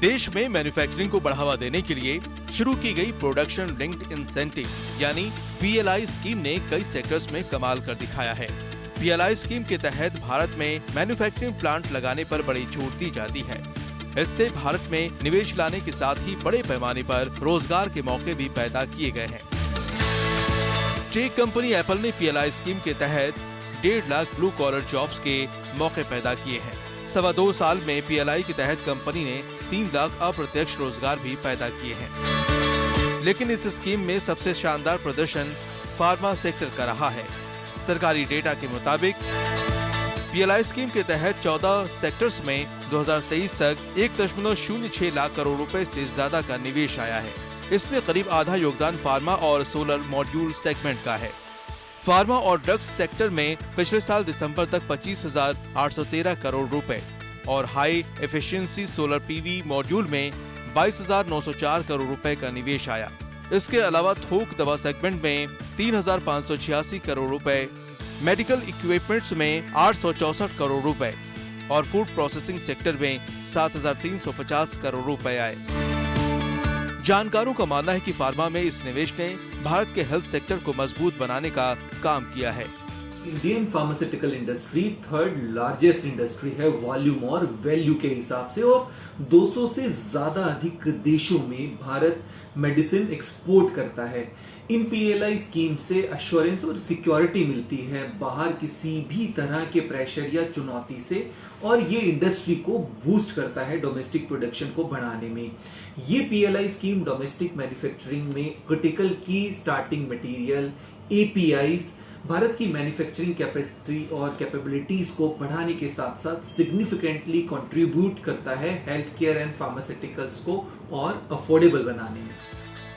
देश में मैन्युफैक्चरिंग को बढ़ावा देने के लिए शुरू की गई प्रोडक्शन लिंक्ड इंसेंटिव यानी PLI स्कीम ने कई सेक्टर्स में कमाल कर दिखाया है। PLI स्कीम के तहत भारत में मैन्युफैक्चरिंग प्लांट लगाने पर बड़ी छूट दी जाती है। इससे भारत में निवेश लाने के साथ ही बड़े पैमाने पर रोजगार के मौके भी पैदा किए गए हैं। टेक कंपनी एप्पल ने PLI स्कीम के तहत 1.5 लाख ब्लू कॉलर जॉब्स के मौके पैदा किए हैं। 2.25 साल में PLI के तहत कंपनी ने 3 लाख अप्रत्यक्ष रोजगार भी पैदा किए हैं। लेकिन इस स्कीम में सबसे शानदार प्रदर्शन फार्मा सेक्टर का रहा है। सरकारी डेटा के मुताबिक PLI स्कीम के तहत 14 सेक्टर्स में 2023 तक 1.06 लाख करोड़ रुपए से ज्यादा का निवेश आया है। इसमें करीब आधा योगदान फार्मा और सोलर मॉड्यूल सेगमेंट का है। फार्मा और ड्रग्स सेक्टर में पिछले साल दिसंबर तक 25,813 करोड़ रुपए और high efficiency solar PV module में 22,904 करोड़ रुपए का निवेश आया। इसके अलावा थोक दवा सेगमेंट में 3,586 करोड़ रुपए, मेडिकल इक्विपमेंट्स में 864 करोड़ रुपए और फूड प्रोसेसिंग सेक्टर में 7,350 करोड़ रुपए आए। जानकारों का मानना है कि फार्मा में इस निवेश ने भारत के हेल्थ सेक्टर को मजबूत बनाने का काम किया है। Indian pharmaceutical industry 3rd largest industry है वॉल्यूम और वैल्यू के हिसाब से, और 200 से ज्यादा अधिक देशों में भारत मेडिसिन एक्सपोर्ट करता है। इन PLI स्कीम से अश्योरेंस और सिक्योरिटी मिलती है बाहर किसी भी तरह के प्रेशर या चुनौती से, और ये इंडस्ट्री को बूस्ट करता है डोमेस्टिक प्रोडक्शन को बढ़ाने में। ये PLI स्कीम डोमेस्टिक मैन्युफैक्चरिंग में क्रिटिकल की स्टार्टिंग मटेरियल APIs भारत की मैन्युफैक्चरिंग कैपेसिटी और कैपेबिलिटीज को बढ़ाने के साथ साथ सिग्निफिकेंटली कंट्रीब्यूट करता है हेल्थ केयर एंड फार्मास्यूटिकल्स को और अफोर्डेबल बनाने में।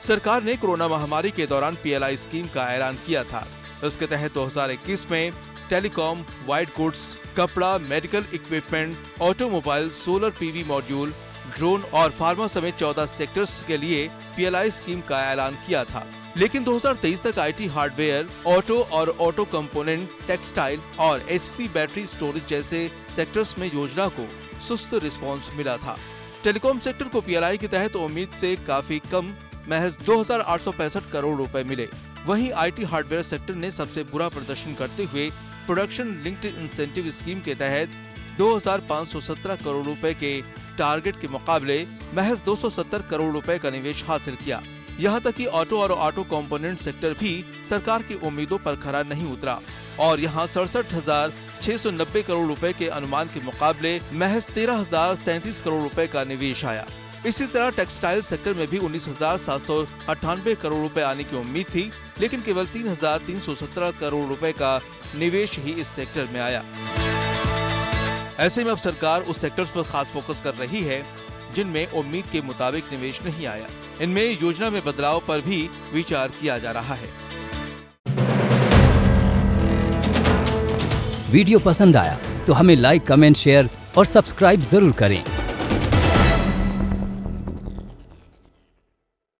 सरकार ने कोरोना महामारी के दौरान PLI स्कीम का ऐलान किया था। इसके तहत 2021 में टेलीकॉम, व्हाइट गुड्स, कपड़ा, medical equipment, automobile, solar PV module, drone और फार्मा समेत 14 सेक्टर्स के लिए PLI स्कीम का ऐलान किया था। लेकिन 2023 तक IT हार्डवेयर, ऑटो और ऑटो कंपोनेंट, टेक्सटाइल और HC बैटरी स्टोरेज जैसे सेक्टर्स में योजना को सुस्त रिस्पांस मिला था। टेलीकॉम सेक्टर को PLI के तहत उम्मीद से काफी कम महज 2,865 करोड़ रुपए मिले। वहीं IT हार्डवेयर सेक्टर ने सबसे बुरा प्रदर्शन करते हुए प्रोडक्शन लिंक्ड इंसेंटिव स्कीम के तहत 2,517 करोड़ रुपए के टारगेट के मुकाबले महज 270 करोड़ रुपए का निवेश हासिल किया। यहाँ तक कि ऑटो और ऑटो कंपोनेंट सेक्टर भी सरकार की उम्मीदों पर खरा नहीं उतरा और यहाँ 67,690 करोड़ रुपए के अनुमान के मुकाबले महज 13,037 करोड़ रुपए का निवेश आया। इसी तरह टेक्सटाइल सेक्टर में भी 19,798 करोड़ रुपए आने की उम्मीद थी, लेकिन केवल 3,317 करोड़ रुपए का निवेश ही इस सेक्टर में आया। ऐसे में अब सरकार उस सेक्टर्स पर खास फोकस कर रही है जिनमें उम्मीद के मुताबिक निवेश नहीं आया। इनमें योजना में बदलाव पर भी विचार किया जा रहा है। वीडियो पसंद आया तो हमें लाइक, कमेंट, शेयर और सब्सक्राइब जरूर करें।